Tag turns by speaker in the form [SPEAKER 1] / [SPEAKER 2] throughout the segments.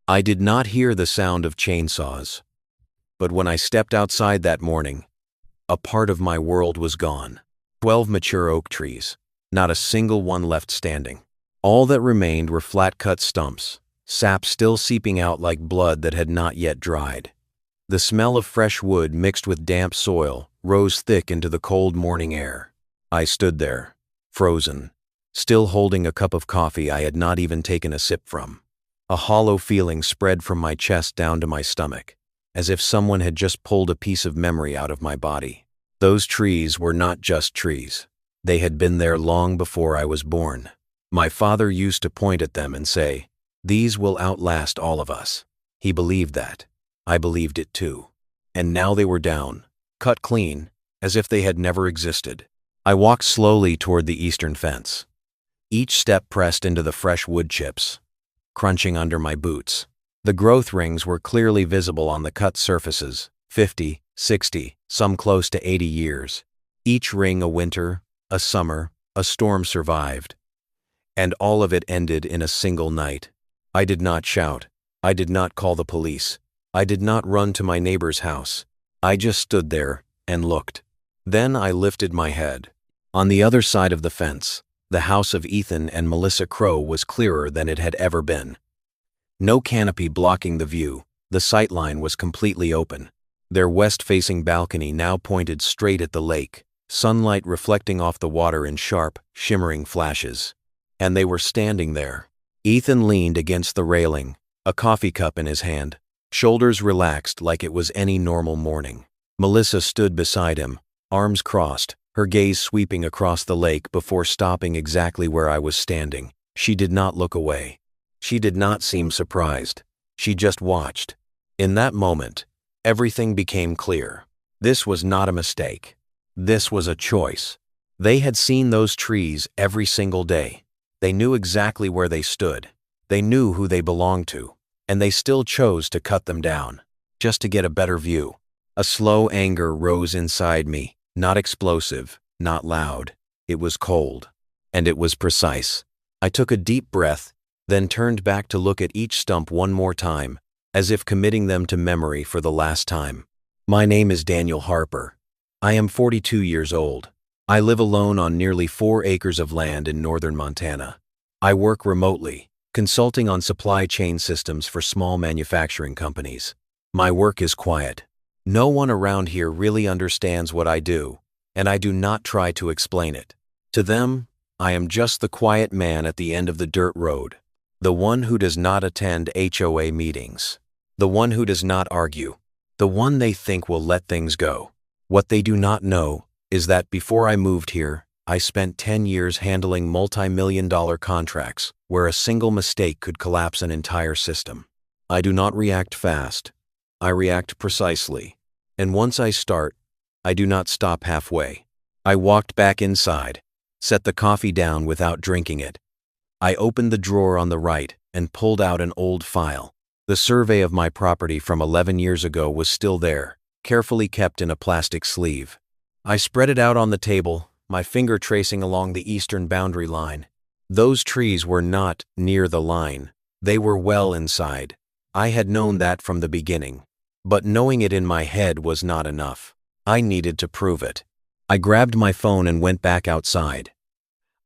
[SPEAKER 1] I did not hear the sound of chainsaws. But when I stepped outside that morning, a part of my world was gone. 12 mature oak trees, not a single one left standing. All that remained were flat-cut stumps, sap still seeping out like blood that had not yet dried. The smell of fresh wood mixed with damp soil rose thick into the cold morning air. I stood there, frozen, still holding a cup of coffee I had not even taken a sip from. A hollow feeling spread from my chest down to my stomach, as if someone had just pulled a piece of memory out of my body. Those trees were not just trees. They had been there long before I was born. My father used to point at them and say, "These will outlast all of us." He believed that. I believed it too. And now they were down, cut clean, as if they had never existed. I walked slowly toward the eastern fence. Each step pressed into the fresh wood chips, crunching under my boots. The growth rings were clearly visible on the cut surfaces, 50, 60, some close to 80 years. Each ring a winter, a summer, a storm survived. And all of it ended in a single night. I did not shout. I did not call the police. I did not run to my neighbor's house. I just stood there and looked. Then I lifted my head. On the other side of the fence, the house of Ethan and Melissa Crow was clearer than it had ever been. No canopy blocking the view, the sightline was completely open. Their west-facing balcony now pointed straight at the lake, sunlight reflecting off the water in sharp, shimmering flashes. And they were standing there. Ethan leaned against the railing, a coffee cup in his hand, shoulders relaxed like it was any normal morning. Melissa stood beside him, arms crossed, her gaze sweeping across the lake before stopping exactly where I was standing. She did not look away. She did not seem surprised. She just watched. In that moment, everything became clear. This was not a mistake. This was a choice. They had seen those trees every single day. They knew exactly where they stood. They knew who they belonged to. And they still chose to cut them down, just to get a better view. A slow anger rose inside me, not explosive, not loud. It was cold. And it was precise. I took a deep breath, then turned back to look at each stump one more time, as if committing them to memory for the last time. My name is Daniel Harper. I am 42 years old. I live alone on nearly 4 acres of land in northern Montana. I work remotely, consulting on supply chain systems for small manufacturing companies. My work is quiet. No one around here really understands what I do, and I do not try to explain it. To them, I am just the quiet man at the end of the dirt road, the one who does not attend HOA meetings, the one who does not argue, the one they think will let things go. What they do not know is that before I moved here, I spent 10 years handling multi-million-dollar contracts where a single mistake could collapse an entire system. I do not react fast. I react precisely. And once I start, I do not stop halfway. I walked back inside, set the coffee down without drinking it. I opened the drawer on the right and pulled out an old file. The survey of my property from 11 years ago was still there, carefully kept in a plastic sleeve. I spread it out on the table, my finger tracing along the eastern boundary line. Those trees were not near the line. They were well inside. I had known that from the beginning. But knowing it in my head was not enough. I needed to prove it. I grabbed my phone and went back outside.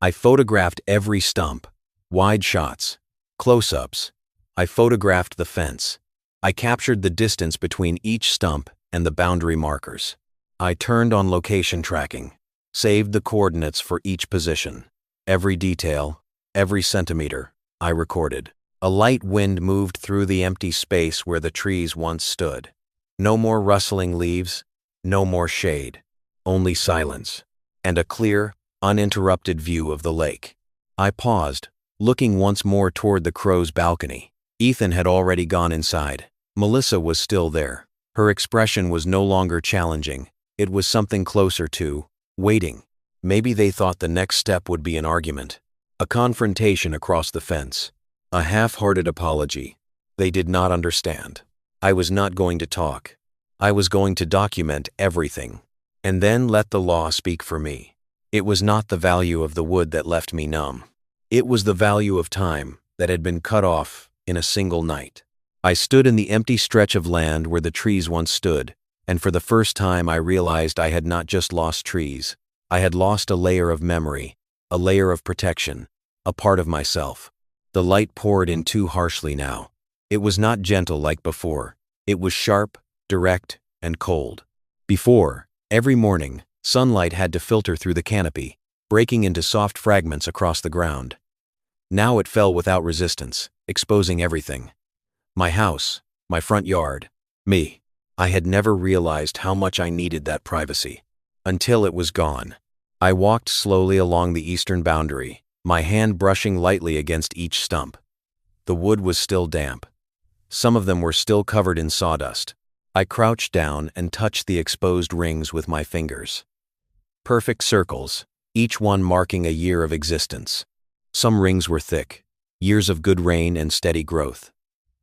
[SPEAKER 1] I photographed every stump, wide shots, close-ups. I photographed the fence. I captured the distance between each stump and the boundary markers. I turned on location tracking, saved the coordinates for each position. Every detail, every centimeter, I recorded. A light wind moved through the empty space where the trees once stood. No more rustling leaves, no more shade, only silence, and a clear, uninterrupted view of the lake. I paused, looking once more toward the crow's balcony. Ethan had already gone inside. Melissa was still there. Her expression was no longer challenging. It was something closer to waiting. Maybe they thought the next step would be an argument, a confrontation across the fence, a half-hearted apology. They did not understand. I was not going to talk. I was going to document everything, and then let the law speak for me. It was not the value of the wood that left me numb. It was the value of time that had been cut off in a single night. I stood in the empty stretch of land where the trees once stood, and for the first time I realized I had not just lost trees. I had lost a layer of memory, a layer of protection, a part of myself. The light poured in too harshly now. It was not gentle like before. It was sharp, direct, and cold. Before, every morning, sunlight had to filter through the canopy, breaking into soft fragments across the ground. Now it fell without resistance, exposing everything. My house, my front yard, me. I had never realized how much I needed that privacy. Until it was gone. I walked slowly along the eastern boundary, my hand brushing lightly against each stump. The wood was still damp. Some of them were still covered in sawdust. I crouched down and touched the exposed rings with my fingers. Perfect circles, each one marking a year of existence. Some rings were thick, years of good rain and steady growth.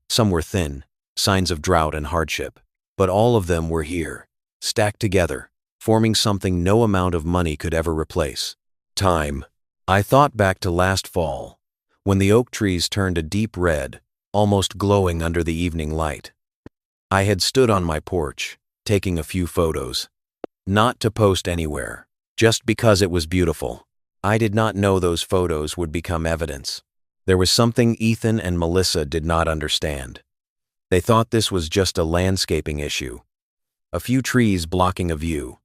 [SPEAKER 1] Some were thin, signs of drought and hardship. But all of them were here, stacked together, forming something no amount of money could ever replace. Time. I thought back to last fall, when the oak trees turned a deep red, almost glowing under the evening light. I had stood on my porch, taking a few photos. Not to post anywhere, just because it was beautiful. I did not know those photos would become evidence. There was something Ethan and Melissa did not understand. They thought this was just a landscaping issue. A few trees blocking a view.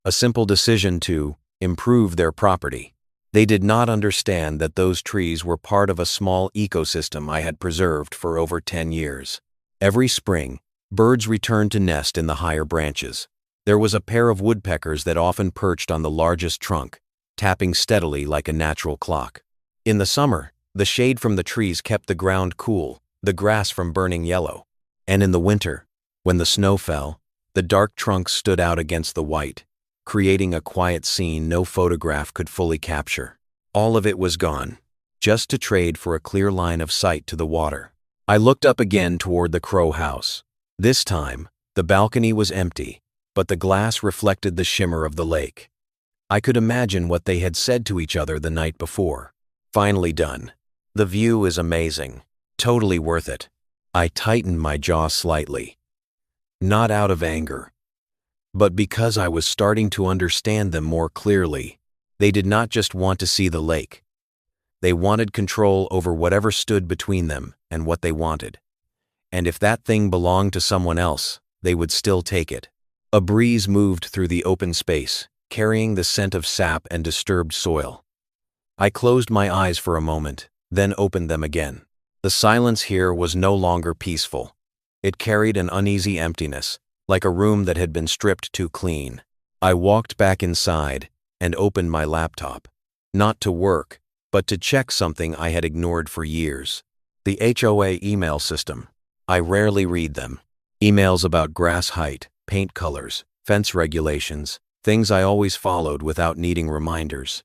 [SPEAKER 1] A simple decision to improve their property. They did not understand that those trees were part of a small ecosystem I had preserved for over 10 years. Every spring, birds returned to nest in the higher branches. There was a pair of woodpeckers that often perched on the largest trunk, tapping steadily like a natural clock. In the summer, the shade from the trees kept the ground cool, the grass from burning yellow. And in the winter, when the snow fell, the dark trunks stood out against the white, creating a quiet scene no photograph could fully capture. All of it was gone, just to trade for a clear line of sight to the water. I looked up again toward the Crow house. This time, the balcony was empty, but the glass reflected the shimmer of the lake. I could imagine what they had said to each other the night before. Finally done. The view is amazing. Totally worth it. I tightened my jaw slightly. Not out of anger, but because I was starting to understand them more clearly. They did not just want to see the lake. They wanted control over whatever stood between them and what they wanted. And if that thing belonged to someone else, they would still take it. A breeze moved through the open space, carrying the scent of sap and disturbed soil. I closed my eyes for a moment, then opened them again. The silence here was no longer peaceful. It carried an uneasy emptiness, like a room that had been stripped too clean. I walked back inside and opened my laptop. Not to work, but to check something I had ignored for years. The HOA email system. I rarely read them. Emails about grass height, paint colors, fence regulations, things I always followed without needing reminders.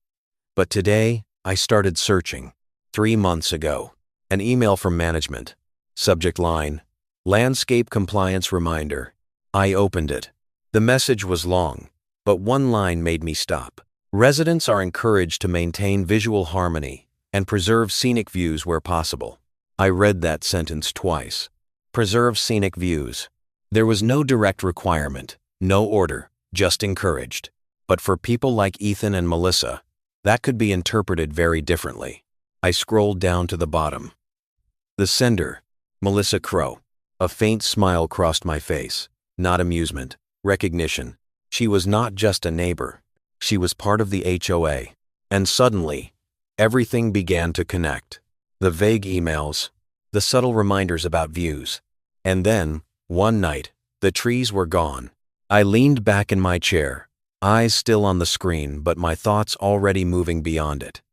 [SPEAKER 1] But today, I started searching. 3 months ago. An email from management. Subject line, Landscape Compliance Reminder. I opened it. The message was long, but one line made me stop. Residents are encouraged to maintain visual harmony and preserve scenic views where possible. I read that sentence twice. Preserve scenic views. There was no direct requirement, no order, just encouraged. But for people like Ethan and Melissa, that could be interpreted very differently. I scrolled down to the bottom. The sender, Melissa Crow. A faint smile crossed my face. Not amusement, recognition. She was not just a neighbor. She was part of the HOA. And suddenly, everything began to connect. The vague emails, the subtle reminders about views. And then, one night, the trees were gone. I leaned back in my chair, eyes still on the screen but my thoughts already moving beyond it.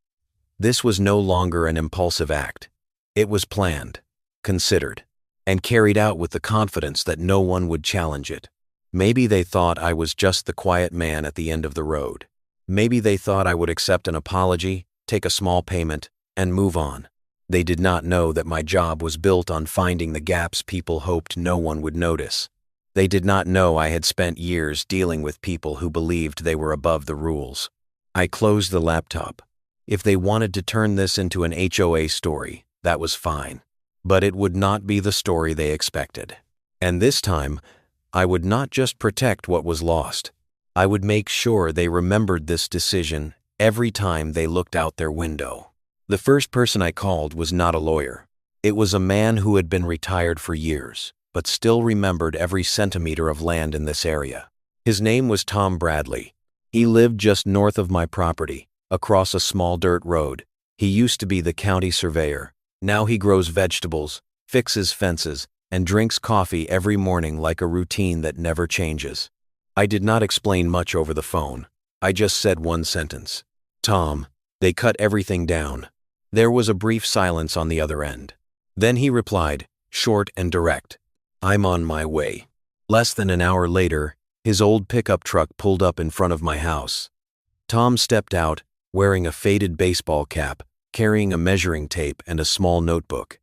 [SPEAKER 1] This was no longer an impulsive act. It was planned, considered, and carried out with the confidence that no one would challenge it. Maybe they thought I was just the quiet man at the end of the road. Maybe they thought I would accept an apology, take a small payment, and move on. They did not know that my job was built on finding the gaps people hoped no one would notice. They did not know I had spent years dealing with people who believed they were above the rules. I closed the laptop. If they wanted to turn this into an HOA story, that was fine. But it would not be the story they expected. And this time, I would not just protect what was lost. I would make sure they remembered this decision every time they looked out their window. The first person I called was not a lawyer. It was a man who had been retired for years, but still remembered every centimeter of land in this area. His name was Tom Bradley. He lived just north of my property, across a small dirt road. He used to be the county surveyor. Now he grows vegetables, fixes fences, and drinks coffee every morning like a routine that never changes. I did not explain much over the phone. I just said one sentence. Tom, they cut everything down. There was a brief silence on the other end. Then he replied, short and direct. I'm on my way. Less than an hour later, his old pickup truck pulled up in front of my house. Tom stepped out, wearing a faded baseball cap, carrying a measuring tape and a small notebook.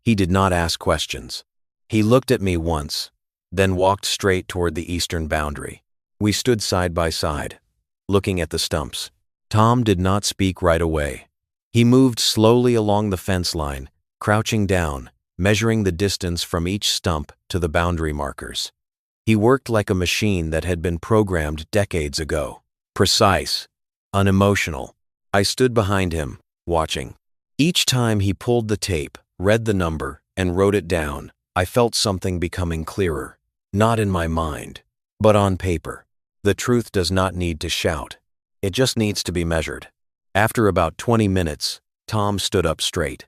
[SPEAKER 1] He did not ask questions. He looked at me once, then walked straight toward the eastern boundary. We stood side by side, looking at the stumps. Tom did not speak right away. He moved slowly along the fence line, crouching down, measuring the distance from each stump to the boundary markers. He worked like a machine that had been programmed decades ago. Precise, unemotional. I stood behind him, watching. Each time he pulled the tape, read the number, and wrote it down, I felt something becoming clearer. Not in my mind, but on paper. The truth does not need to shout. It just needs to be measured. After about 20 minutes, Tom stood up straight.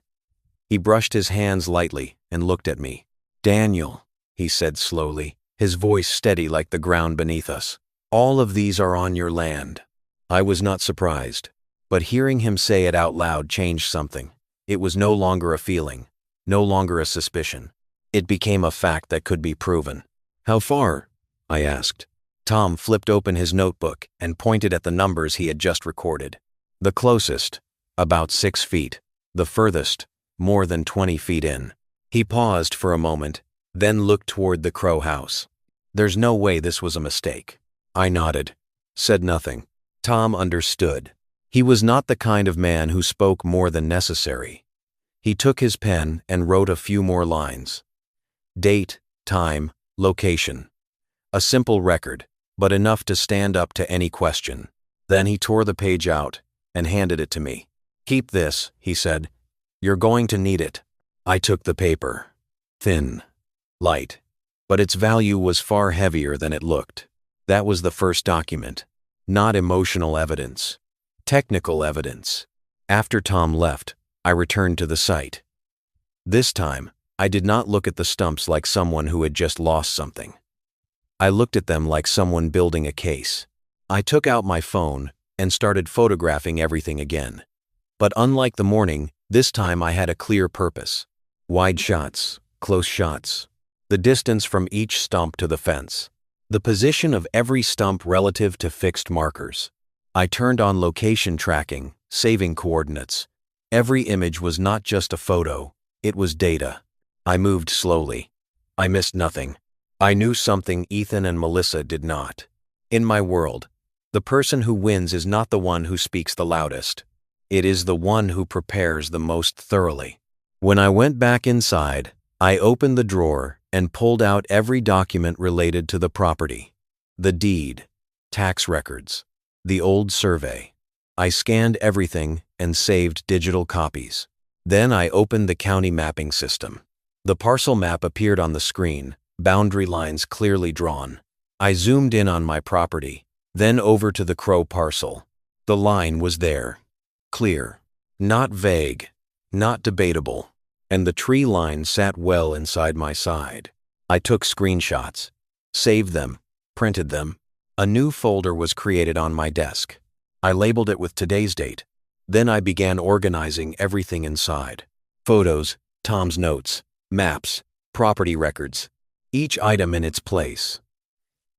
[SPEAKER 1] He brushed his hands lightly and looked at me. Daniel, he said slowly, his voice steady like the ground beneath us. All of these are on your land. I was not surprised, but hearing him say it out loud changed something. It was no longer a feeling, no longer a suspicion. It became a fact that could be proven. How far? I asked. Tom flipped open his notebook and pointed at the numbers he had just recorded. The closest, about 6 feet. The furthest, more than 20 feet in. He paused for a moment, then looked toward the Crow house. There's no way this was a mistake. I nodded, said nothing. Tom understood. He was not the kind of man who spoke more than necessary. He took his pen and wrote a few more lines. Date, time, location. A simple record, but enough to stand up to any question. Then he tore the page out and handed it to me. Keep this, he said. You're going to need it. I took the paper. Thin, light, but its value was far heavier than it looked. That was the first document. Not emotional evidence. Technical evidence. After Tom left, I returned to the site. This time, I did not look at the stumps like someone who had just lost something. I looked at them like someone building a case. I took out my phone and started photographing everything again. But unlike the morning, this time I had a clear purpose. Wide shots, close shots. The distance from each stump to the fence. The position of every stump relative to fixed markers. I turned on location tracking, saving coordinates. Every image was not just a photo, it was data. I moved slowly. I missed nothing. I knew something Ethan and Melissa did not. In my world, the person who wins is not the one who speaks the loudest. It is the one who prepares the most thoroughly. When I went back inside, I opened the drawer and pulled out every document related to the property. The deed, tax records, the old survey. I scanned everything and saved digital copies. Then I opened the county mapping system. The parcel map appeared on the screen, boundary lines clearly drawn. I zoomed in on my property, then over to the Crow parcel. The line was there. Clear. Not vague. Not debatable. And the tree line sat well inside my side. I took screenshots, saved them, printed them. A new folder was created on my desk. I labeled it with today's date. Then I began organizing everything inside. Photos, Tom's notes, maps, property records. Each item in its place.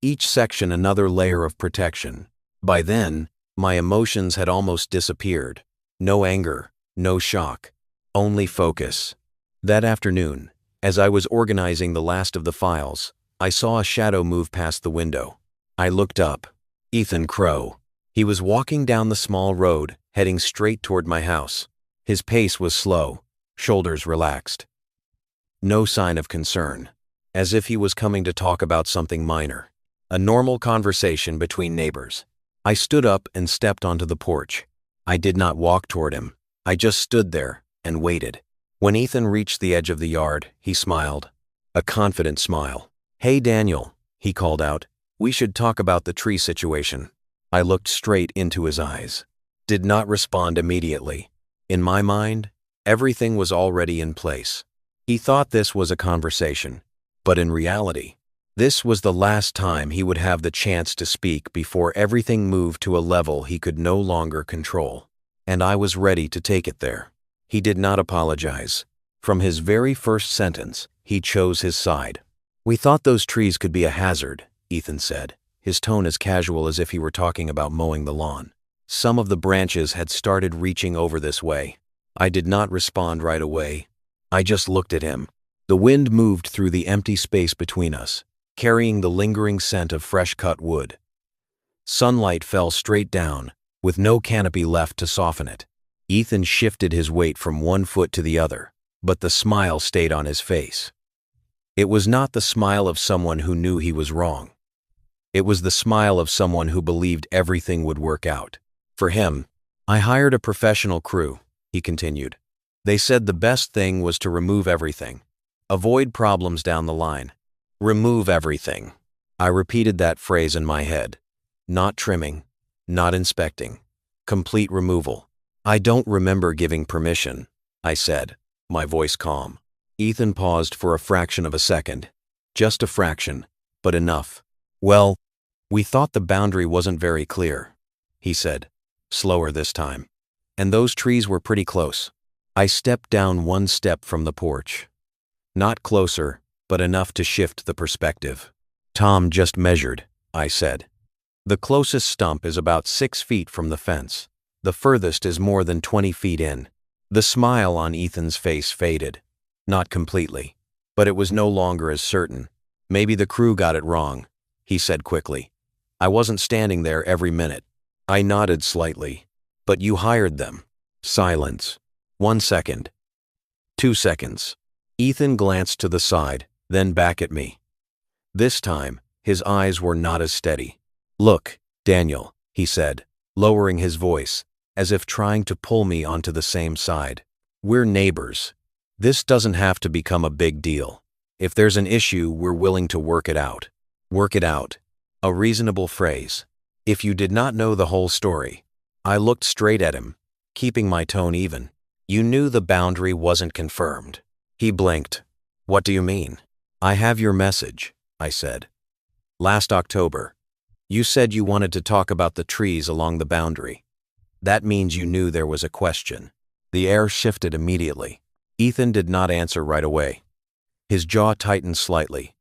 [SPEAKER 1] Each section another layer of protection. By then, my emotions had almost disappeared. No anger, no shock, only focus. That afternoon, as I was organizing the last of the files, I saw a shadow move past the window. I looked up. Ethan Crow. He was walking down the small road, heading straight toward my house. His pace was slow, shoulders relaxed. No sign of concern, as if he was coming to talk about something minor. A normal conversation between neighbors. I stood up and stepped onto the porch. I did not walk toward him. I just stood there and waited. When Ethan reached the edge of the yard, he smiled. A confident smile. "Hey Daniel," he called out. "We should talk about the tree situation." I looked straight into his eyes. Did not respond immediately. In my mind, everything was already in place. He thought this was a conversation, but in reality, this was the last time he would have the chance to speak before everything moved to a level he could no longer control. And I was ready to take it there. He did not apologize. From his very first sentence, he chose his side. "We thought those trees could be a hazard," Ethan said, his tone as casual as if he were talking about mowing the lawn. Some of the branches had started reaching over this way. I did not respond right away. I just looked at him. The wind moved through the empty space between us, carrying the lingering scent of fresh-cut wood. Sunlight fell straight down, with no canopy left to soften it. Ethan shifted his weight from one foot to the other, but the smile stayed on his face. It was not the smile of someone who knew he was wrong. It was the smile of someone who believed everything would work out. For him, "I hired a professional crew," he continued. "They said the best thing was to remove everything. Avoid problems down the line. Remove everything." I repeated that phrase in my head. Not trimming, not inspecting. Complete removal. "I don't remember giving permission," I said, my voice calm. Ethan paused for a fraction of a second. Just a fraction, but enough. "Well, we thought the boundary wasn't very clear," he said, slower this time. "And those trees were pretty close." I stepped down one step from the porch. Not closer, but enough to shift the perspective. "Tom just measured," I said. "The closest stump is about 6 feet from the fence. The furthest is more than 20 feet in." The smile on Ethan's face faded. Not completely, but it was no longer as certain. "Maybe the crew got it wrong," he said quickly. "I wasn't standing there every minute." I nodded slightly. "But you hired them." Silence. 1 second. 2 seconds. Ethan glanced to the side, then back at me. This time, his eyes were not as steady. "Look, Daniel," he said, lowering his voice, as if trying to pull me onto the same side. "We're neighbors. This doesn't have to become a big deal. If there's an issue, we're willing to work it out." Work it out. A reasonable phrase. If you did not know the whole story. I looked straight at him, keeping my tone even. "You knew the boundary wasn't confirmed." He blinked. "What do you mean?" "I have your message," I said. "Last October. You said you wanted to talk about the trees along the boundary. That means you knew there was a question." The air shifted immediately. Ethan did not answer right away. His jaw tightened slightly,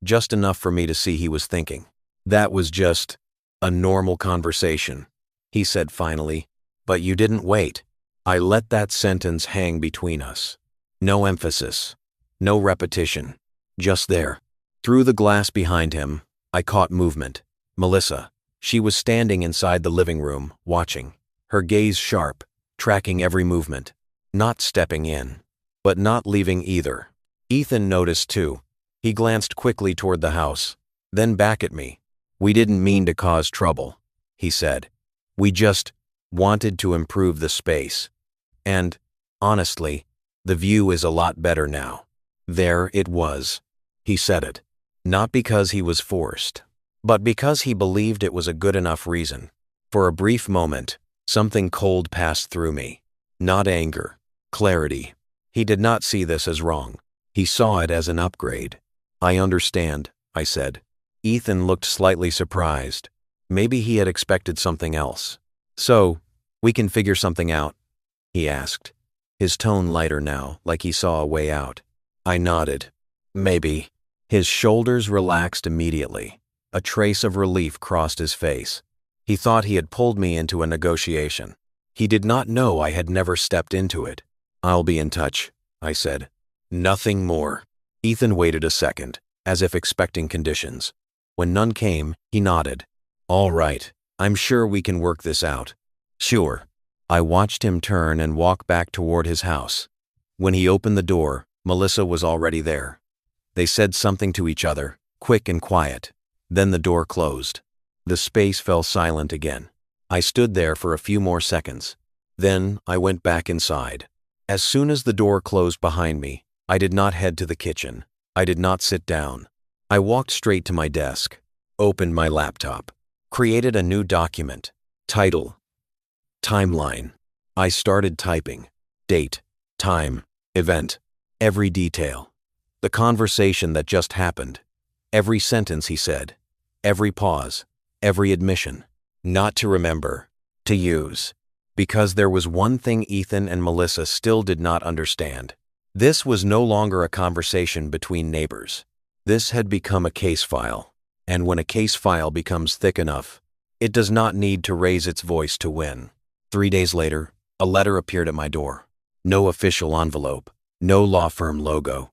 [SPEAKER 1] just enough for me to see he was thinking. "That was just a normal conversation," he said finally. "But you didn't wait." I let that sentence hang between us. No emphasis, no repetition, just there. Through the glass behind him, I caught movement. Melissa. She was standing inside the living room, watching, her gaze sharp, tracking every movement. Not stepping in, but not leaving either. Ethan noticed too. He glanced quickly toward the house, then back at me. "We didn't mean to cause trouble," he said. "We just wanted to improve the space. And, honestly, the view is a lot better now." There it was. He said it. Not because he was forced, but because he believed it was a good enough reason. For a brief moment, something cold passed through me. Not anger, clarity. He did not see this as wrong. He saw it as an upgrade. "I understand," I said. Ethan looked slightly surprised. Maybe he had expected something else. "So, we can figure something out?" he asked, his tone lighter now, like he saw a way out. I nodded. "Maybe." His shoulders relaxed immediately. A trace of relief crossed his face. He thought he had pulled me into a negotiation. He did not know I had never stepped into it. "I'll be in touch," I said. Nothing more. Ethan waited a second, as if expecting conditions. When none came, he nodded. "All right, I'm sure we can work this out." "Sure." I watched him turn and walk back toward his house. When he opened the door, Melissa was already there. They said something to each other, quick and quiet. Then the door closed. The space fell silent again. I stood there for a few more seconds. Then I went back inside. As soon as the door closed behind me, I did not head to the kitchen. I did not sit down. I walked straight to my desk, opened my laptop, created a new document. Title: Timeline. I started typing. Date, time, event, every detail. The conversation that just happened. Every sentence he said. Every pause. Every admission. Not to remember. To use. Because there was one thing Ethan and Melissa still did not understand. This was no longer a conversation between neighbors. This had become a case file. And when a case file becomes thick enough, it does not need to raise its voice to win. 3 days later, a letter appeared at my door. No official envelope, no law firm logo.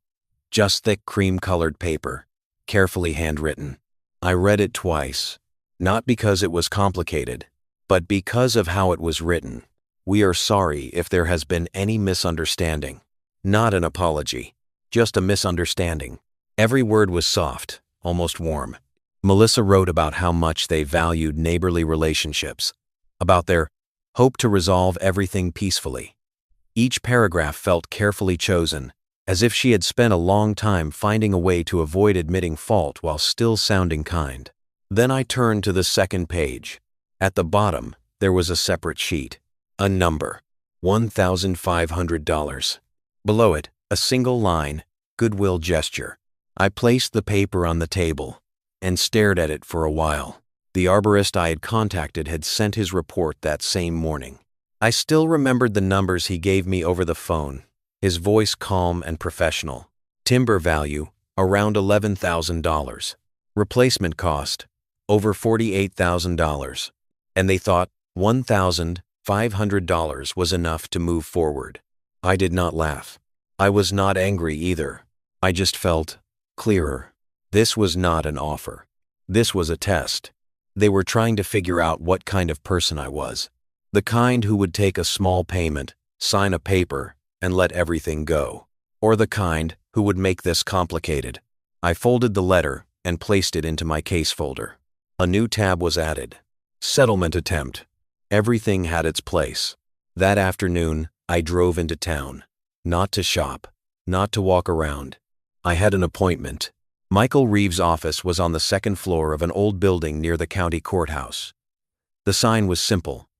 [SPEAKER 1] Just thick cream-colored paper, carefully handwritten. I read it twice, not because it was complicated, but because of how it was written. We are sorry if there has been any misunderstanding. Not an apology, just a misunderstanding. Every word was soft, almost warm. Melissa wrote about how much they valued neighborly relationships, about their hope to resolve everything peacefully. Each paragraph felt carefully chosen, as if she had spent a long time finding a way to avoid admitting fault while still sounding kind. Then I turned to the second page. At the bottom, there was a separate sheet. A number. $1,500. Below it, a single line, goodwill gesture. I placed the paper on the table and stared at it for a while. The arborist I had contacted had sent his report that same morning. I still remembered the numbers he gave me over the phone, his voice calm and professional. Timber value, around $11,000. Replacement cost, over $48,000. And they thought $1,500 was enough to move forward. I did not laugh. I was not angry either. I just felt clearer. This was not an offer. This was a test. They were trying to figure out what kind of person I was. The kind who would take a small payment, sign a paper, and let everything go. Or the kind who would make this complicated. I folded the letter and placed it into my case folder. A new tab was added. Settlement attempt. Everything had its place. That afternoon, I drove into town. Not to shop. Not to walk around. I had an appointment. Michael Reeves' office was on the second floor of an old building near the county courthouse. The sign was simple.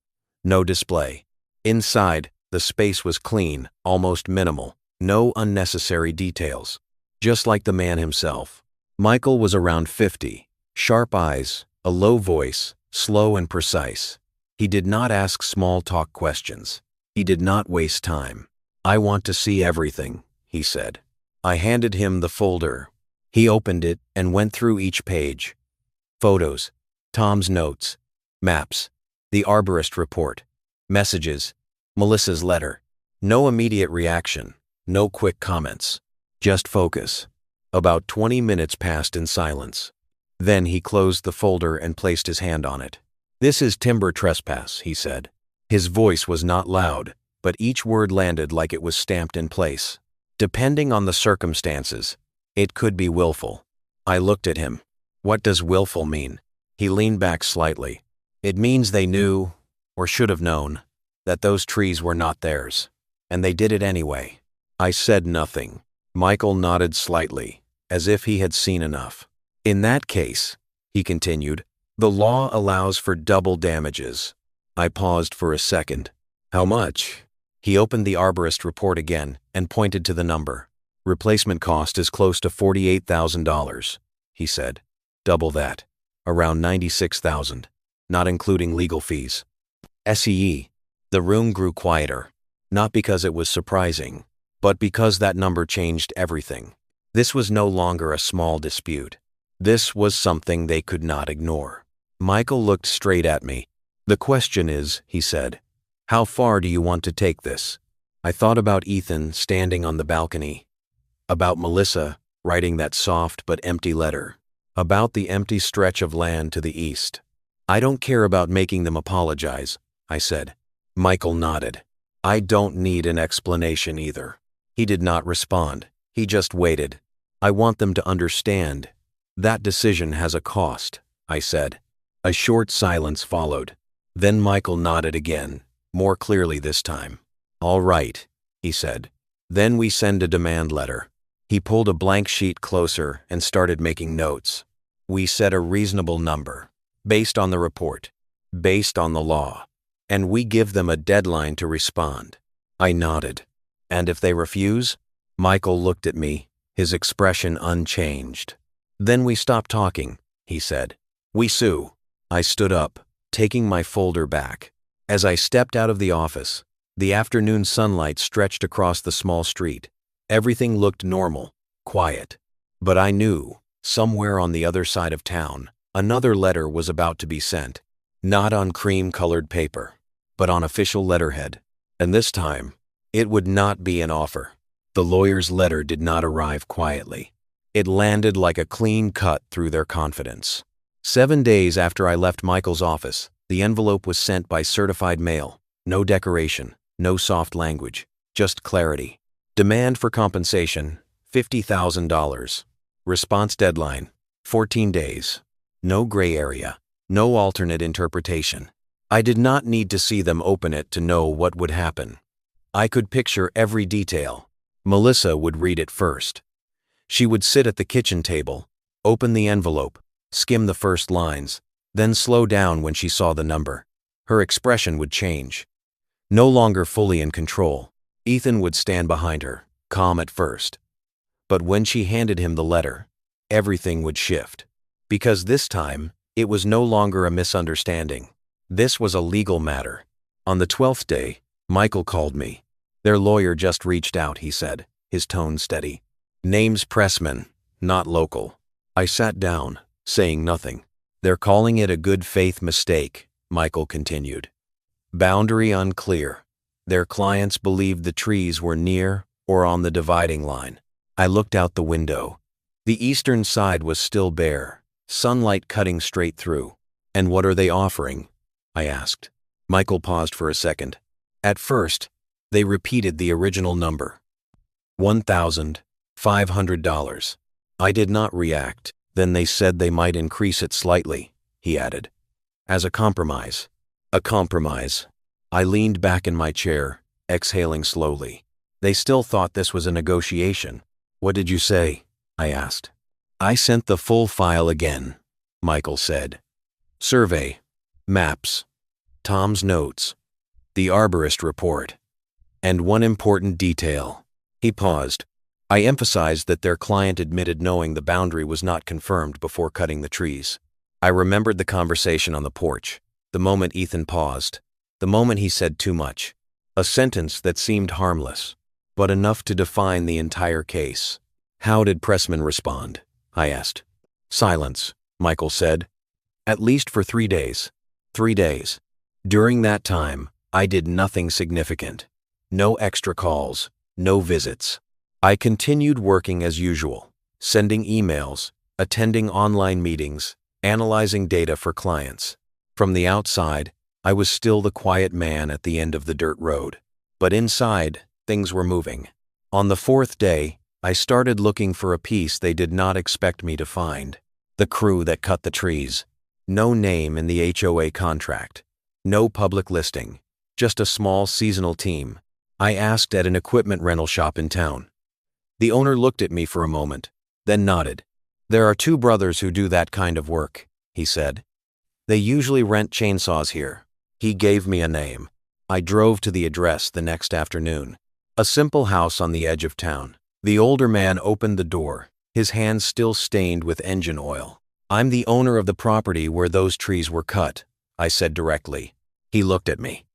[SPEAKER 1] No display. Inside, the space was clean, almost minimal. No unnecessary details. Just like the man himself. Michael was around 50. Sharp eyes, a low voice, slow and precise. He did not ask small talk questions. He did not waste time. "I want to see everything," he said. I handed him the folder. He opened it and went through each page. Photos, Tom's notes, maps, the arborist report, messages, Melissa's letter. No immediate reaction, no quick comments, just focus. About 20 minutes passed in silence. Then he closed the folder and placed his hand on it. "This is timber trespass," he said. His voice was not loud, but each word landed like it was stamped in place. Depending on the circumstances, it could be willful. I looked at him. "What does willful mean?" He leaned back slightly. "It means they knew, or should have known, that those trees were not theirs, and they did it anyway." I said nothing. Michael nodded slightly, as if he had seen enough. "In that case," he continued, "the law allows for double damages." I paused for a second. "How much?" He opened the arborist report again and pointed to the number. "Replacement cost is close to $48,000, he said. "Double that. Around $96,000, not including legal fees." SEE. The room grew quieter, not because it was surprising, but because that number changed everything. This was no longer a small dispute. This was something they could not ignore. Michael looked straight at me. "The question is," he said, "how far do you want to take this?" I thought about Ethan standing on the balcony, about Melissa writing that soft but empty letter, about the empty stretch of land to the east. "I don't care about making them apologize," I said. Michael nodded. "I don't need an explanation either." He did not respond. He just waited. I want them to understand. That decision has a cost, I said. A short silence followed. Then Michael nodded again, more clearly this time. All right, he said. Then we send a demand letter. He pulled a blank sheet closer and started making notes. We set a reasonable number, based on the report, based on the law, and we give them a deadline to respond. I nodded. And if they refuse? Michael looked at me, his expression unchanged. Then we stop talking, he said. We sue. I stood up, taking my folder back. As I stepped out of the office, the afternoon sunlight stretched across the small street. Everything looked normal, quiet. But I knew, somewhere on the other side of town, another letter was about to be sent. Not on cream-colored paper, but on official letterhead. And this time, it would not be an offer. The lawyer's letter did not arrive quietly. It landed like a clean cut through their confidence. 7 days after I left Michael's office, the envelope was sent by certified mail. No decoration, no soft language, just clarity. Demand for compensation, $50,000. Response deadline, 14 days. No gray area, no alternate interpretation. I did not need to see them open it to know what would happen. I could picture every detail. Melissa would read it first. She would sit at the kitchen table, open the envelope, skim the first lines, then slow down when she saw the number. Her expression would change. No longer fully in control, Ethan would stand behind her, calm at first. But when she handed him the letter, everything would shift. Because this time, it was no longer a misunderstanding. This was a legal matter. On the 12th day, Michael called me. Their lawyer just reached out, he said, his tone steady. Name's Pressman, not local. I sat down, saying nothing. They're calling it a good faith mistake, Michael continued. Boundary unclear. Their clients believed the trees were near or on the dividing line. I looked out the window. The eastern side was still bare, sunlight cutting straight through. And what are they offering? I asked. Michael paused for a second. At first, they repeated the original number. $1,500. I did not react. Then they said they might increase it slightly, he added. As a compromise. A compromise. I leaned back in my chair, exhaling slowly. They still thought this was a negotiation. What did you say? I asked. I sent the full file again, Michael said. Survey, maps, Tom's notes, the arborist report, and one important detail. He paused. I emphasized that their client admitted knowing the boundary was not confirmed before cutting the trees. I remembered the conversation on the porch, the moment Ethan paused, the moment he said too much, a sentence that seemed harmless, but enough to define the entire case. How did Pressman respond? I asked. Silence, Michael said. At least for 3 days. 3 days. During that time, I did nothing significant. No extra calls, no visits. I continued working as usual, sending emails, attending online meetings, analyzing data for clients. From the outside, I was still the quiet man at the end of the dirt road. But inside, things were moving. On the 4th day, I started looking for a piece they did not expect me to find. The crew that cut the trees. No name in the HOA contract. No public listing. Just a small seasonal team. I asked at an equipment rental shop in town. The owner looked at me for a moment, then nodded. There are 2 brothers who do that kind of work, he said. They usually rent chainsaws here. He gave me a name. I drove to the address the next afternoon. A simple house on the edge of town. The older man opened the door, his hands still stained with engine oil. I'm the owner of the property where those trees were cut, I said directly. He looked at me.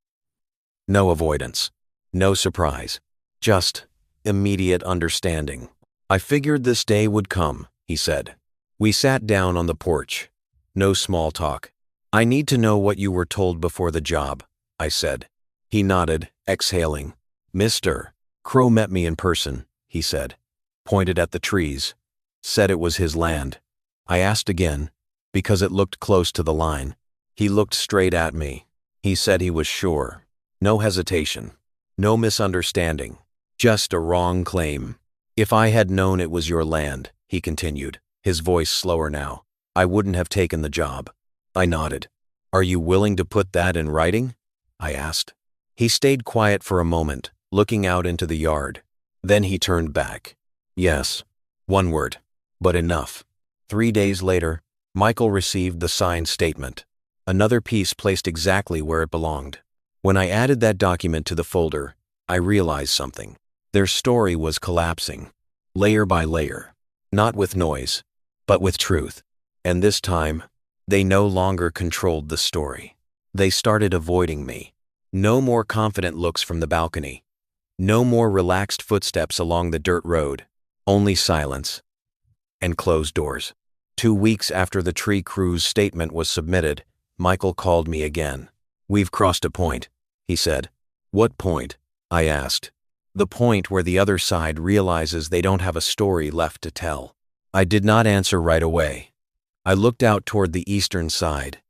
[SPEAKER 1] No avoidance. No surprise. Just immediate understanding. I figured this day would come, he said. We sat down on the porch. No small talk. I need to know what you were told before the job, I said. He nodded, exhaling. Mr. Crow met me in person, he said. Pointed at the trees. Said it was his land. I asked again, because it looked close to the line. He looked straight at me. He said he was sure. No hesitation. No misunderstanding. Just a wrong claim. If I had known it was your land, he continued, his voice slower now, I wouldn't have taken the job. I nodded. Are you willing to put that in writing? I asked. He stayed quiet for a moment, looking out into the yard. Then he turned back. Yes. One word. But enough. 3 days later, Michael received the signed statement. Another piece placed exactly where it belonged. When I added that document to the folder, I realized something. Their story was collapsing, layer by layer, not with noise, but with truth. And this time, they no longer controlled the story. They started avoiding me. No more confident looks from the balcony. No more relaxed footsteps along the dirt road. Only silence and closed doors. 2 weeks after the tree crew's statement was submitted, Michael called me again. We've crossed a point, he said. What point? I asked. The point where the other side realizes they don't have a story left to tell. I did not answer right away. I looked out toward the eastern side.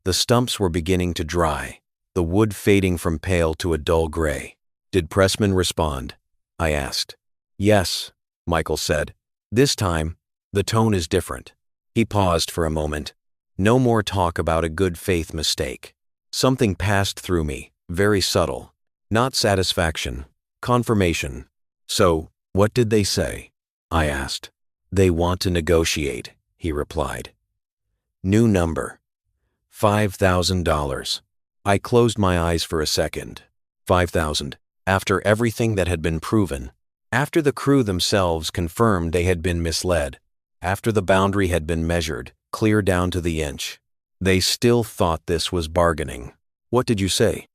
[SPEAKER 1] The stumps were beginning to dry, the wood fading from pale to a dull gray. Did Pressman respond? I asked. Yes, Michael said. This time, the tone is different. He paused for a moment. No more talk about a good faith mistake. Something passed through me, very subtle. Not satisfaction, confirmation. So, what did they say? I asked. They want to negotiate, he replied. New number. $5,000. I closed my eyes for a second. 5,000. After everything that had been proven. After the crew themselves confirmed they had been misled. After the boundary had been measured, clear down to the inch. They still thought this was bargaining. What did you say?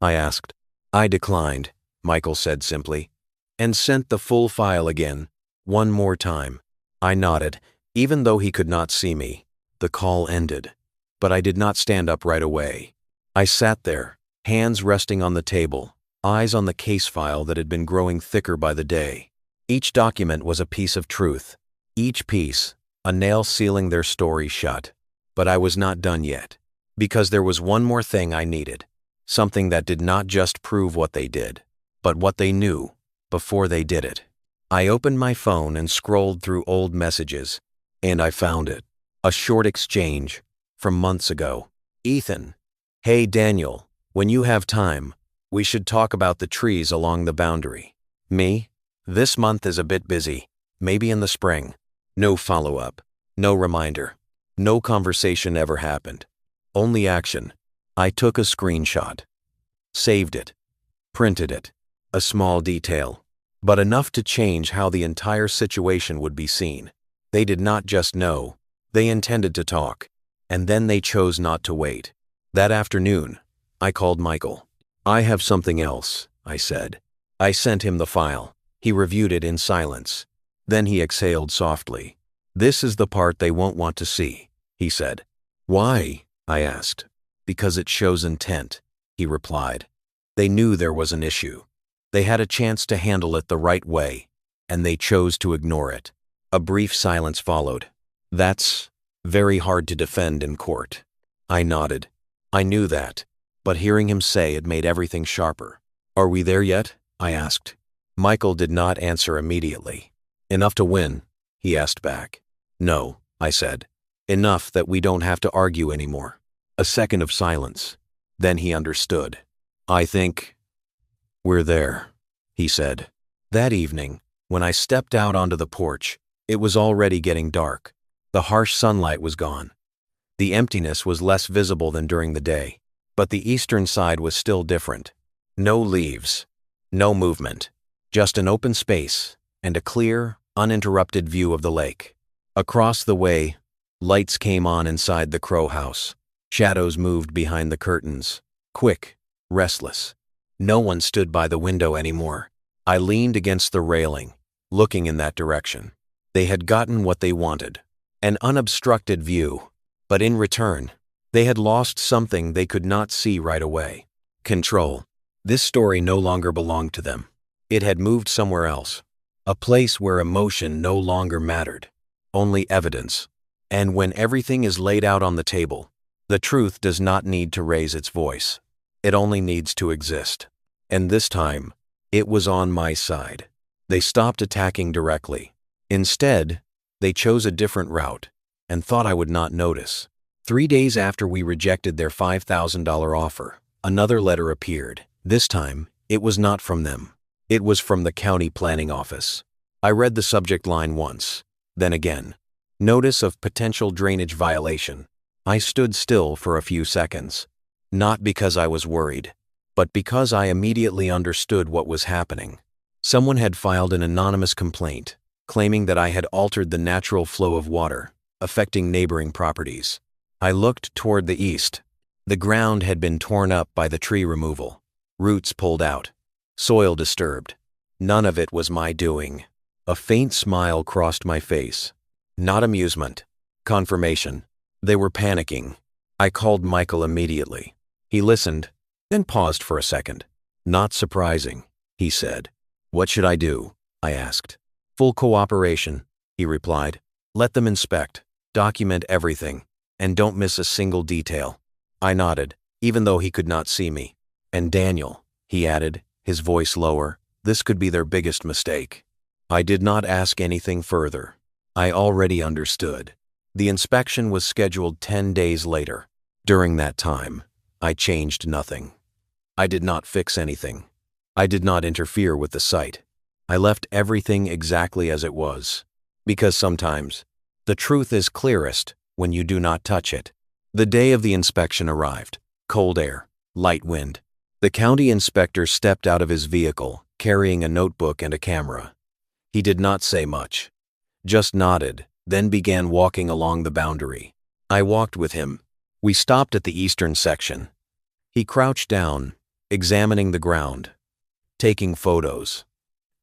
[SPEAKER 1] I asked. I declined, Michael said simply, and sent the full file again, one more time. I nodded, even though he could not see me. The call ended, but I did not stand up right away. I sat there, hands resting on the table, eyes on the case file that had been growing thicker by the day. Each document was a piece of truth. Each piece, a nail sealing their story shut. But I was not done yet, because there was one more thing I needed. Something that did not just prove what they did, but what they knew before they did it. I opened my phone and scrolled through old messages, and I found it. A short exchange from months ago. Ethan. Hey Daniel, when you have time, we should talk about the trees along the boundary. Me? This month is a bit busy, maybe in the spring. No follow-up, no reminder, no conversation ever happened. Only action. I took a screenshot, saved it, printed it, a small detail, but enough to change how the entire situation would be seen. They did not just know, they intended to talk, and then they chose not to wait. That afternoon, I called Michael. I have something else, I said. I sent him the file. He reviewed it in silence. Then he exhaled softly. This is the part they won't want to see, he said. Why? I asked. Because it shows intent, he replied. They knew there was an issue. They had a chance to handle it the right way, and they chose to ignore it. A brief silence followed. That's very hard to defend in court. I nodded. I knew that, but hearing him say it made everything sharper. Are we there yet? I asked. Michael did not answer immediately. Enough to win? He asked back. No, I said. Enough that we don't have to argue anymore. A second of silence. Then he understood. I think we're there, he said. That evening, when I stepped out onto the porch, it was already getting dark. The harsh sunlight was gone. The emptiness was less visible than during the day, but the eastern side was still different. No leaves, no movement, just an open space and a clear, uninterrupted view of the lake. Across the way, lights came on inside the Crow house. Shadows moved behind the curtains, quick, restless. No one stood by the window anymore. I leaned against the railing, looking in that direction. They had gotten what they wanted, an unobstructed view, but in return, they had lost something they could not see right away. Control. This story no longer belonged to them. It had moved somewhere else, a place where emotion no longer mattered, only evidence. And when everything is laid out on the table, the truth does not need to raise its voice. It only needs to exist. And this time, it was on my side. They stopped attacking directly. Instead, they chose a different route and thought I would not notice. 3 days after we rejected their $5,000 offer, another letter appeared. This time, it was not from them. It was from the county planning office. I read the subject line once, then again. Notice of potential drainage violation. I stood still for a few seconds. Not because I was worried, but because I immediately understood what was happening. Someone had filed an anonymous complaint, claiming that I had altered the natural flow of water, affecting neighboring properties. I looked toward the east. The ground had been torn up by the tree removal, roots pulled out, soil disturbed. None of it was my doing. A faint smile crossed my face. Not amusement. Confirmation. They were panicking. I called Michael immediately. He listened, then paused for a second. Not surprising, he said. What should I do? I asked. Full cooperation, he replied. Let them inspect, document everything, and don't miss a single detail. I nodded, even though he could not see me. And Daniel, he added, his voice lower, this could be their biggest mistake. I did not ask anything further. I already understood. The inspection was scheduled 10 days later. During that time, I changed nothing. I did not fix anything. I did not interfere with the site. I left everything exactly as it was. Because sometimes, the truth is clearest when you do not touch it. The day of the inspection arrived. Cold air, light wind. The county inspector stepped out of his vehicle, carrying a notebook and a camera. He did not say much. Just nodded, then began walking along the boundary. I walked with him. We stopped at the eastern section. He crouched down, examining the ground, taking photos,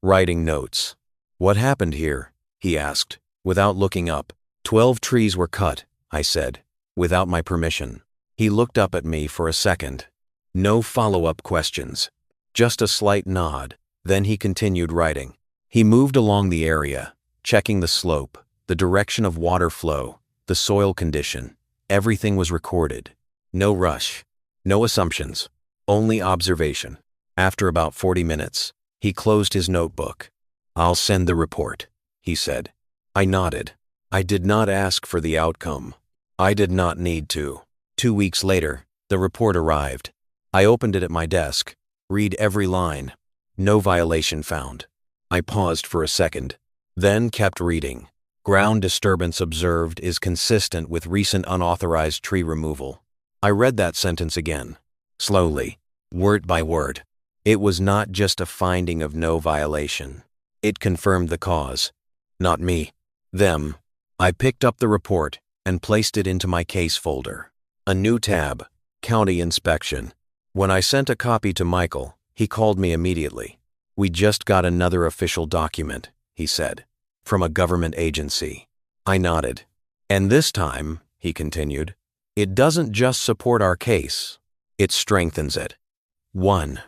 [SPEAKER 1] writing notes. What happened here? He asked, without looking up. 12 trees were cut, I said, without my permission. He looked up at me for a second. No follow-up questions, just a slight nod. Then he continued writing. He moved along the area, checking the slope, the direction of water flow, the soil condition. Everything was recorded. No rush, no assumptions, only observation. After about 40 minutes, he closed his notebook. I'll send the report, he said. I nodded. I did not ask for the outcome. I did not need to. 2 weeks later, the report arrived. I opened it at my desk. Read every line. No violation found. I paused for a second, then kept reading. Ground disturbance observed is consistent with recent unauthorized tree removal. I read that sentence again, slowly, word by word. It was not just a finding of no violation. It confirmed the cause. Not me. Them. I picked up the report and placed it into my case folder. A new tab, County Inspection. When I sent a copy to Michael, he called me immediately. We just got another official document, he said, from a government agency. I nodded. And this time, he continued, it doesn't just support our case, it strengthens it. 1.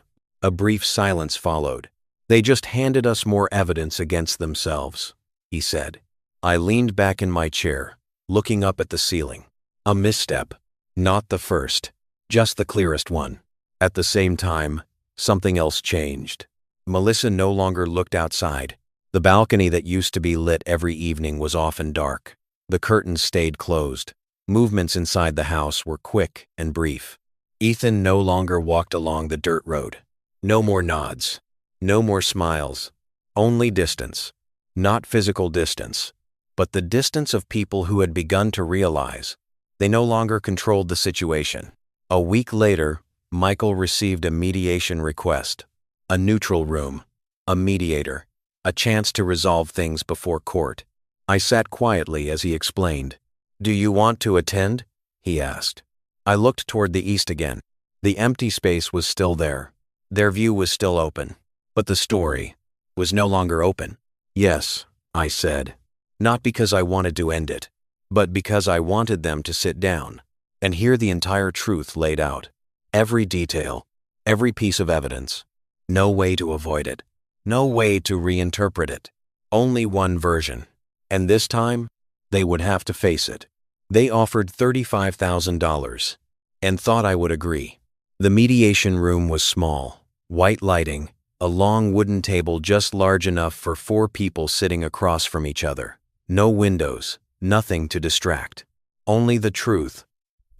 [SPEAKER 1] A brief silence followed. They just handed us more evidence against themselves, he said. I leaned back in my chair, looking up at the ceiling. A misstep. Not the first, just the clearest one. At the same time, something else changed. Melissa no longer looked outside. The balcony that used to be lit every evening was often dark. The curtains stayed closed. Movements inside the house were quick and brief. Ethan no longer walked along the dirt road. No more nods. No more smiles. Only distance. Not physical distance, but the distance of people who had begun to realize they no longer controlled the situation. A week later, Michael received a mediation request. A neutral room, a mediator, a chance to resolve things before court. I sat quietly as he explained. Do you want to attend? He asked. I looked toward the east again. The empty space was still there. Their view was still open, but the story was no longer open. Yes, I said, not because I wanted to end it, but because I wanted them to sit down and hear the entire truth laid out. Every detail, every piece of evidence. No way to avoid it. No way to reinterpret it. Only one version. And this time, they would have to face it. They offered $35,000 and thought I would agree. The mediation room was small, white lighting, A long wooden table just large enough for 4 people sitting across from each other. No windows, nothing to distract. Only the truth,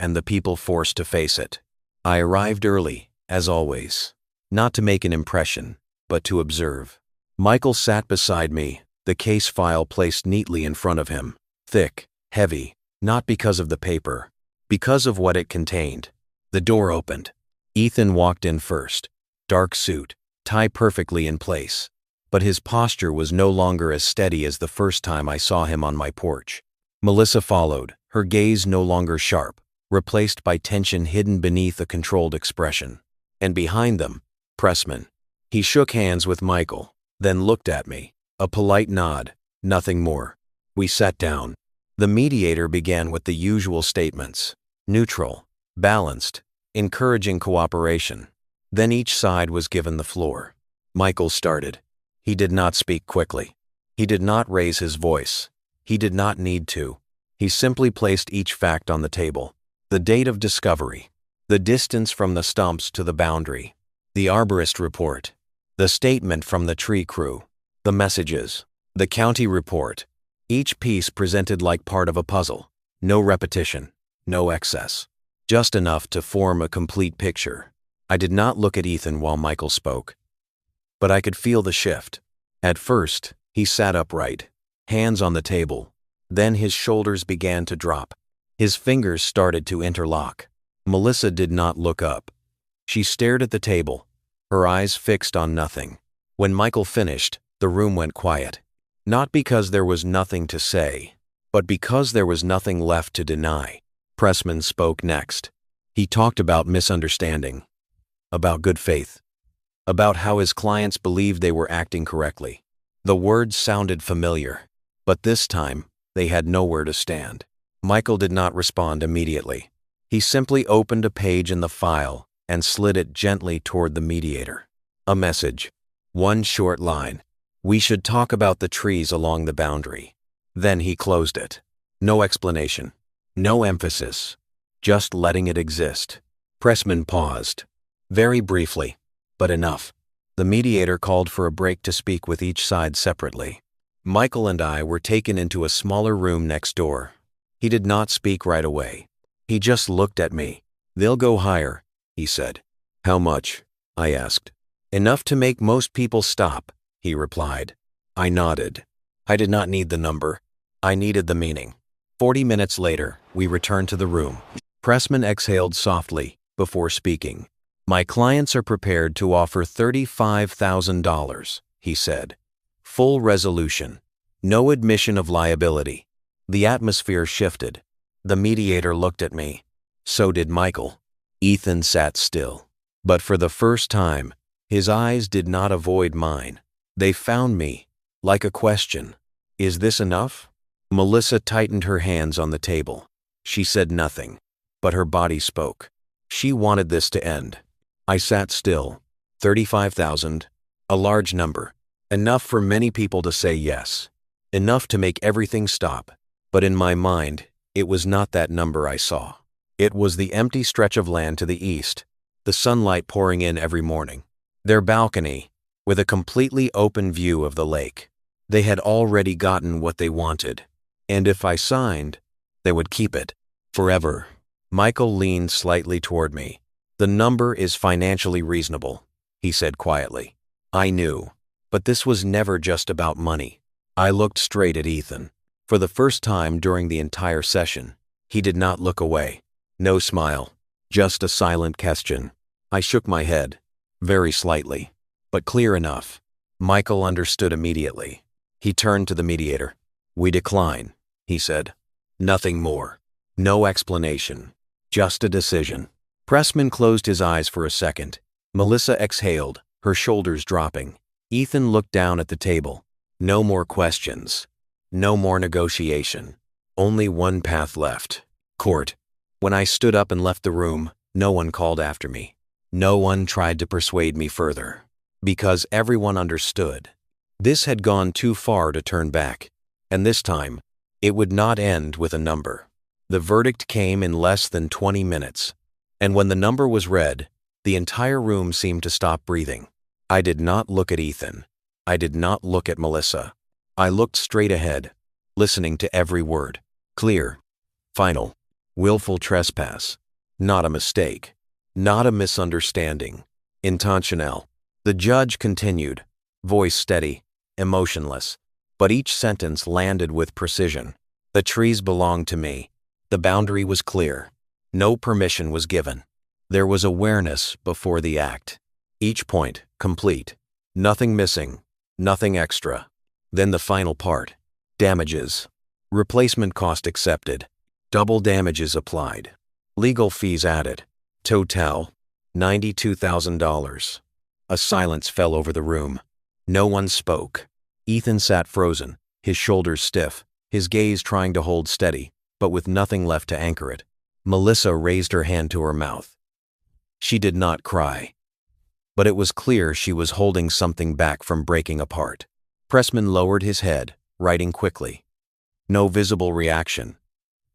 [SPEAKER 1] and the people forced to face it. I arrived early, as always. Not to make an impression, but to observe. Michael sat beside me, the case file placed neatly in front of him. Thick, heavy, not because of the paper, because of what it contained. The door opened. Ethan walked in first. Dark suit, tie perfectly in place. But his posture was no longer as steady as the first time I saw him on my porch. Melissa followed, her gaze no longer sharp, replaced by tension hidden beneath a controlled expression. And behind them, Pressman. He shook hands with Michael, then looked at me. A polite nod, nothing more. We sat down. The mediator began with the usual statements. Neutral, balanced, encouraging cooperation. Then each side was given the floor. Michael started. He did not speak quickly. He did not raise his voice. He did not need to. He simply placed each fact on the table. The date of discovery. The distance from the stumps to the boundary. The arborist report. The statement from the tree crew. The messages. The county report. Each piece presented like part of a puzzle. No repetition. No excess. Just enough to form a complete picture. I did not look at Ethan while Michael spoke. But I could feel the shift. At first, he sat upright, hands on the table. Then his shoulders began to drop. His fingers started to interlock. Melissa did not look up. She stared at the table, her eyes fixed on nothing. When Michael finished, the room went quiet. Not because there was nothing to say, but because there was nothing left to deny. Pressman spoke next. He talked about misunderstanding, about good faith, about how his clients believed they were acting correctly. The words sounded familiar, but this time, they had nowhere to stand. Michael did not respond immediately. He simply opened a page in the file and slid it gently toward the mediator. A message. One short line. We should talk about the trees along the boundary. Then he closed it. No explanation. No emphasis. Just letting it exist. Pressman paused. Very briefly, but enough. The mediator called for a break to speak with each side separately. Michael and I were taken into a smaller room next door. He did not speak right away. He just looked at me. They'll go higher, he said. How much? I asked. Enough to make most people stop, he replied. I nodded. I did not need the number. I needed the meaning. 40 minutes later, we returned to the room. Pressman exhaled softly before speaking. My clients are prepared to offer $35,000, he said. Full resolution. No admission of liability. The atmosphere shifted. The mediator looked at me. So did Michael. Ethan sat still. But for the first time, his eyes did not avoid mine. They found me, like a question. Is this enough? Melissa tightened her hands on the table. She said nothing, but her body spoke. She wanted this to end. I sat still. 35,000, a large number. Enough for many people to say yes. Enough to make everything stop. But in my mind, it was not that number I saw. It was the empty stretch of land to the east, the sunlight pouring in every morning. Their balcony, with a completely open view of the lake. They had already gotten what they wanted. And if I signed, they would keep it. Forever. Michael leaned slightly toward me. The number is financially reasonable, he said quietly. I knew. But this was never just about money. I looked straight at Ethan. For the first time during the entire session, he did not look away. No smile. Just a silent question. I shook my head. Very slightly. But clear enough. Michael understood immediately. He turned to the mediator. We decline, he said. Nothing more. No explanation. Just a decision. Pressman closed his eyes for a second. Melissa exhaled, her shoulders dropping. Ethan looked down at the table. No more questions. No more negotiation. Only one path left. Court. When I stood up and left the room, no one called after me. No one tried to persuade me further. Because everyone understood. This had gone too far to turn back. And this time, it would not end with a number. The verdict came in less than 20 minutes. And when the number was read, the entire room seemed to stop breathing. I did not look at Ethan. I did not look at Melissa. I looked straight ahead, listening to every word. Clear. Final. Willful trespass. Not a mistake. Not a misunderstanding. Intentional. The judge continued, voice steady, emotionless, but each sentence landed with precision. The trees belonged to me. The boundary was clear. No permission was given. There was awareness before the act. Each point complete. Nothing missing. Nothing extra. Then the final part. Damages. Replacement cost accepted. Double damages applied. Legal fees added. Total, $92,000. A silence fell over the room. No one spoke. Ethan sat frozen, his shoulders stiff, his gaze trying to hold steady, but with nothing left to anchor it. Melissa raised her hand to her mouth. She did not cry, but it was clear she was holding something back from breaking apart. Pressman lowered his head, writing quickly. No visible reaction,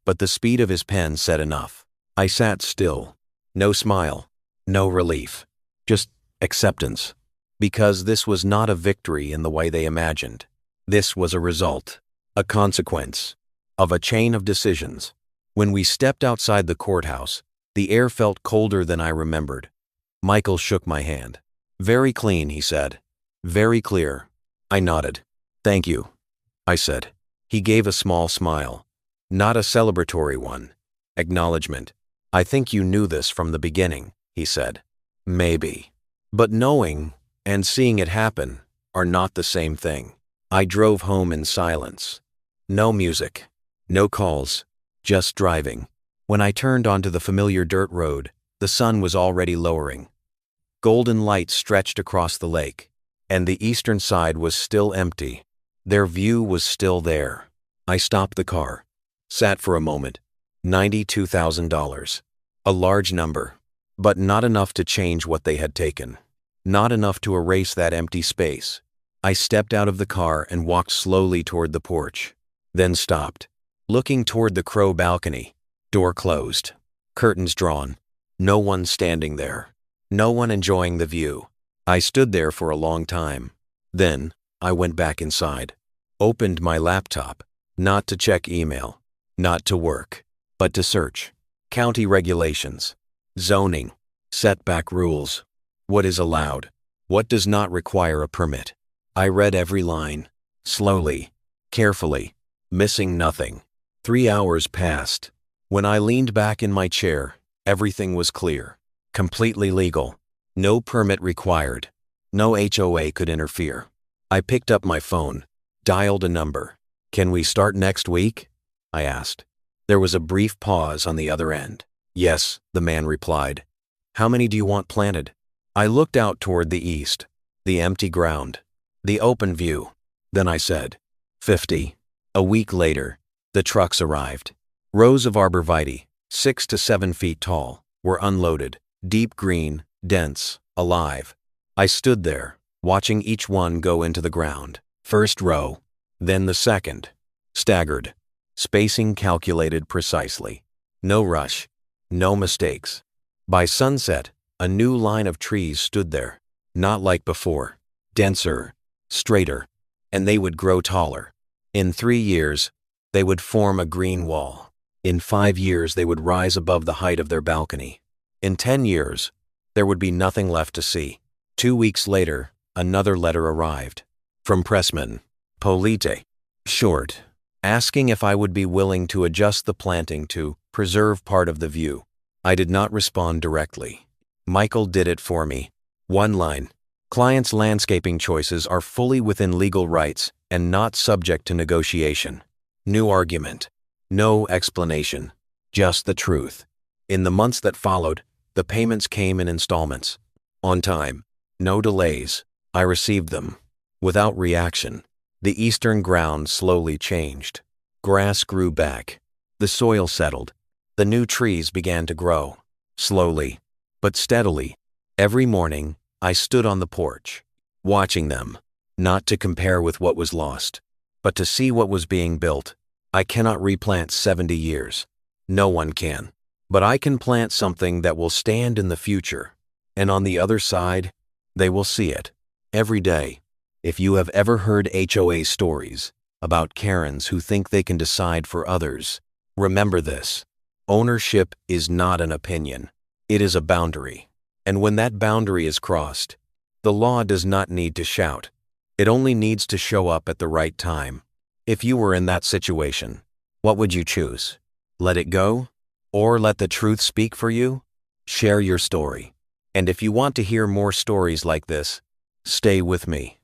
[SPEAKER 1] but the speed of his pen said enough. I sat still. No smile, no relief, just acceptance. Because this was not a victory in the way they imagined. This was a result, a consequence, of a chain of decisions. When we stepped outside the courthouse, the air felt colder than I remembered. Michael shook my hand. Very clean, he said. Very clear. I nodded. Thank you, I said. He gave a small smile. Not a celebratory one. Acknowledgement. I think you knew this from the beginning, he said. Maybe. But knowing and seeing it happen are not the same thing. I drove home in silence. No music. No calls. Just driving. When I turned onto the familiar dirt road, the sun was already lowering. Golden light stretched across the lake, and the eastern side was still empty. Their view was still there. I stopped the car. Sat for a moment. $92,000. A large number, but not enough to change what they had taken. Not enough to erase that empty space. I stepped out of the car and walked slowly toward the porch, then stopped, looking toward the Crow balcony. Door closed, curtains drawn, no one standing there, no one enjoying the view. I stood there for a long time. Then, I went back inside, opened my laptop, not to check email, not to work, but to search. County regulations, zoning, setback rules. What is allowed? What does not require a permit? I read every line, slowly, carefully, missing nothing. 3 hours passed. When I leaned back in my chair, everything was clear, completely legal. No permit required. No HOA could interfere. I picked up my phone, dialed a number. Can we start next week? I asked. There was a brief pause on the other end. Yes, the man replied. How many do you want planted? I looked out toward the east, the empty ground, the open view. Then I said, 50. A week later, the trucks arrived. Rows of arborvitae, 6 to 7 feet tall, were unloaded, deep green, dense, alive. I stood there, watching each one go into the ground. First row, then the second. Staggered. Spacing calculated precisely. No rush. No mistakes. By sunset, a new line of trees stood there. Not like before. Denser. Straighter. And they would grow taller. In 3 years, they would form a green wall. In 5 years, they would rise above the height of their balcony. In 10 years, there would be nothing left to see. 2 weeks later, another letter arrived. From Pressman. Polite. Short. Asking if I would be willing to adjust the planting to preserve part of the view. I did not respond directly. Michael did it for me. One line. Clients' landscaping choices are fully within legal rights and not subject to negotiation. New argument. No explanation. Just the truth. In the months that followed, the payments came in installments. On time. No delays. I received them. Without reaction. The eastern ground slowly changed. Grass grew back. The soil settled. The new trees began to grow. Slowly, but steadily. Every morning, I stood on the porch, watching them, not to compare with what was lost, but to see what was being built. I cannot replant 70 years. No one can. But I can plant something that will stand in the future. And on the other side, they will see it. every day. If you have ever heard HOA stories about Karens who think they can decide for others, remember this. Ownership is not an opinion. It is a boundary. And when that boundary is crossed, the law does not need to shout. It only needs to show up at the right time. If you were in that situation, what would you choose? Let it go? Or let the truth speak for you? Share your story. And if you want to hear more stories like this, stay with me.